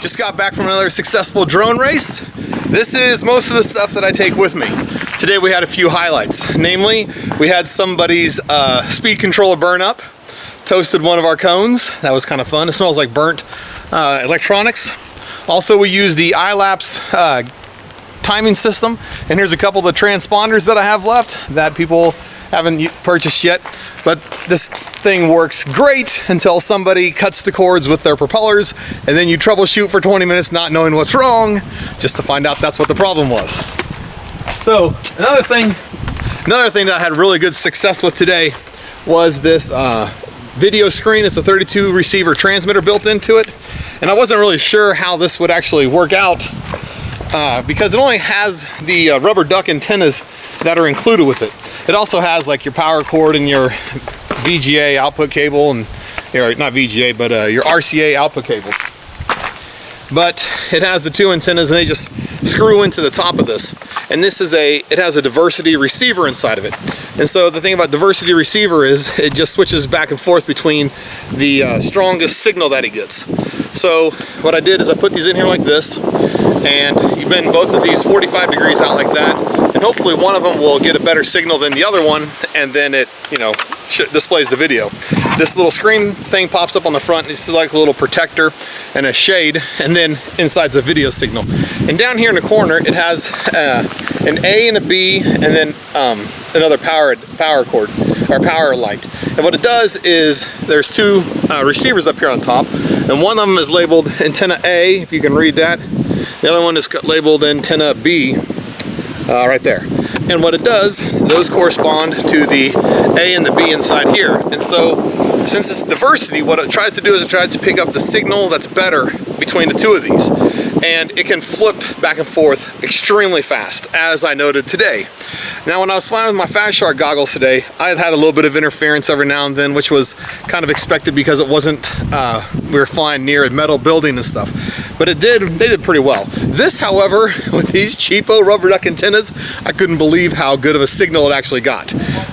Just got back from another successful drone race. This is most of the stuff that I take with me. Today we had a few highlights. Namely, we had somebody's speed controller burn up, toasted one of our cones. That was kind of fun. It smells like burnt electronics. Also, we used the iLapse timing system. And here's a couple of the transponders that I have left that people haven't purchased yet. But this thing works great until somebody cuts the cords with their propellers, and then you troubleshoot for 20 minutes not knowing what's wrong, just to find out that's what the problem was. So another thing that I had really good success with today was this video screen. It's a 32 receiver transmitter built into it, and I wasn't really sure how this would actually work out because it only has the rubber duck antennas that are included with it. It also has like your power cord and your VGA output cable, and not VGA, but your RCA output cables. But it has the two antennas, and they just screw into the top of this. And this is it has a diversity receiver inside of it. And so the thing about diversity receiver is it just switches back and forth between the strongest signal that it gets. So what I did is I put these in here like this, and you bend both of these 45 degrees out like that, and hopefully one of them will get a better signal than the other one, and then it, displays the video. This little screen thing pops up on the front. It's like a little protector and a shade, and then inside's a video signal. And down here in the corner, it has an A and a B, and then another power cord or power light. And what it does is there's two receivers up here on top, and one of them is labeled antenna A, if you can read that. The other one is labeled antenna B, right there. And what it does, those correspond to the A and the B inside here. And so, since it's diversity, what it tries to do is it tries to pick up the signal that's better between the two of these. And it can flip back and forth extremely fast, as I noted today. Now, when I was flying with my FatShark goggles today, I had a little bit of interference every now and then, which was kind of expected because it wasn't, we were flying near a metal building and stuff. But they did pretty well. This, however, with these cheapo rubber duck antennas, I couldn't believe how good of a signal it actually got.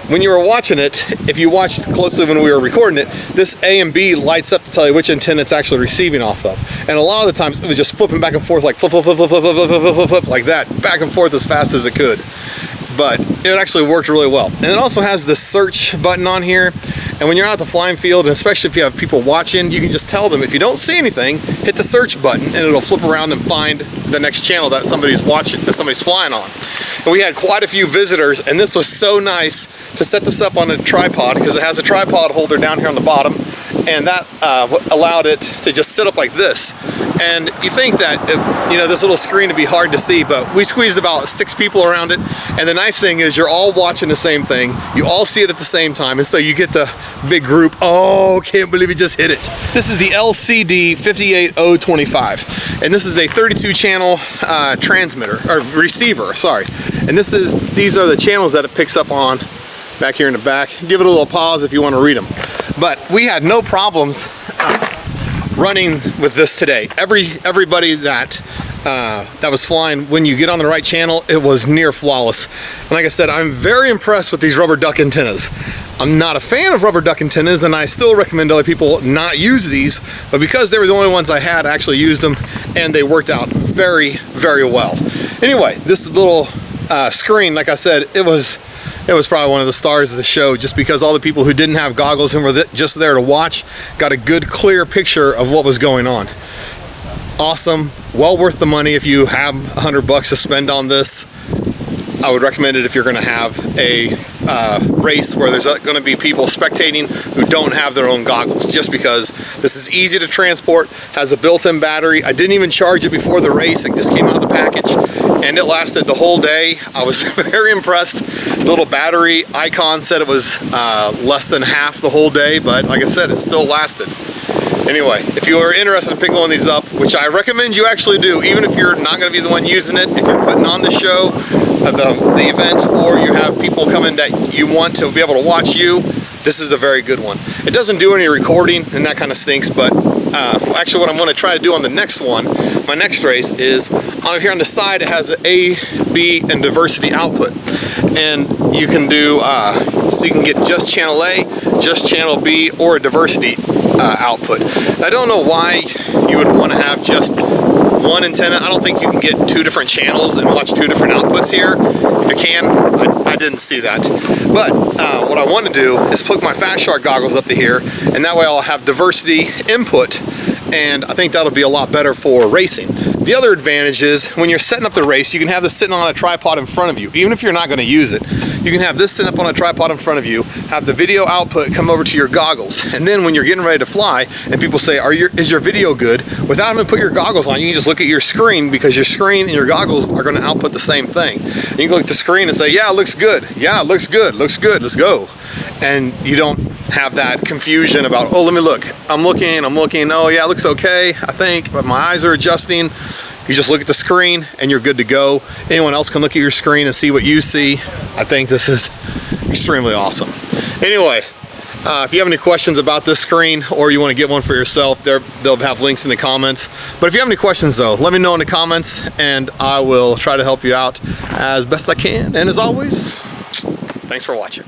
When you were watching it, if you watched closely when we were recording it, this A and B lights up to tell you which antenna it's actually receiving off of. And a lot of the times it was just flipping back and forth, like flip, flip, flip, flip, flip, flip, flip, flip, flip, like that, back and forth as fast as it could. But it actually worked really well. And it also has this search button on here. And when you're out at the flying field, and especially if you have people watching, you can just tell them, if you don't see anything, hit the search button and it'll flip around and find the next channel that somebody's watching, that somebody's flying on. And we had quite a few visitors, and this was so nice to set this up on a tripod, because it has a tripod holder down here on the bottom, and that allowed it to just sit up like this. And you think that, this little screen would be hard to see, but we squeezed about 6 people around it. And the nice thing is you're all watching the same thing. You all see it at the same time. And so you get the big group. Oh, can't believe he just hit it. This is the LCD5802S. And this is a 32 channel transmitter, or receiver, sorry. And these are the channels that it picks up on back here in the back. Give it a little pause if you want to read them. But we had no problems running with this today. Everybody that was flying, when you get on the right channel, it was near flawless. And like I said, I'm very impressed with these rubber duck antennas. I'm not a fan of rubber duck antennas, and I still recommend other people not use these, but because they were the only ones I had, I actually used them, and they worked out very, very well. Anyway, this little screen, like I said, it was probably one of the stars of the show, just because all the people who didn't have goggles and were just there to watch got a good, clear picture of what was going on. Awesome, well worth the money. If you have $100 to spend on this, I would recommend it if you're going to have a race where there's going to be people spectating who don't have their own goggles, just because this is easy to transport, has a built-in battery. I didn't even charge it before the race. It just came out of the package, and it lasted the whole day. I was very impressed. The little battery icon said it was less than half the whole day, but like I said, it still lasted. Anyway, if you are interested in picking one of these up, which I recommend you actually do, even if you're not going to be the one using it, if you're putting on the show, the event, or you have people coming that you want to be able to watch you, this is a very good one. It doesn't do any recording, and that kind of stinks, but actually what I'm going to try to do on the next one, my next race, is on here on the side it has an A, B, and diversity output. And you can do, so you can get just channel A, just channel B, or a diversity output. I don't know why you would want to have just one antenna. I don't think you can get two different channels and watch two different outputs here. If you can, I didn't see that. But what I want to do is plug my FatShark goggles up to here, and that way I'll have diversity input, and I think that'll be a lot better for racing. The other advantage is when you're setting up the race, you can have this sitting on a tripod in front of you. Even if you're not going to use it, you can have this sitting up on a tripod in front of you, have the video output come over to your goggles, and then when you're getting ready to fly and people say, is your video good? Without having to put your goggles on, you can just look at your screen, because your screen and your goggles are going to output the same thing. And you can look at the screen and say, yeah, it looks good. Yeah, it looks good. Looks good. Let's go. And you don't have that confusion about, oh, let me look. I'm looking. Oh, yeah, it looks okay, I think, but my eyes are adjusting. You just look at the screen and you're good to go. Anyone else can look at your screen and see what you see. I think this is extremely awesome. Anyway, if you have any questions about this screen, or you want to get one for yourself, they'll have links in the comments. But if you have any questions though, let me know in the comments, and I will try to help you out as best I can. And as always, thanks for watching.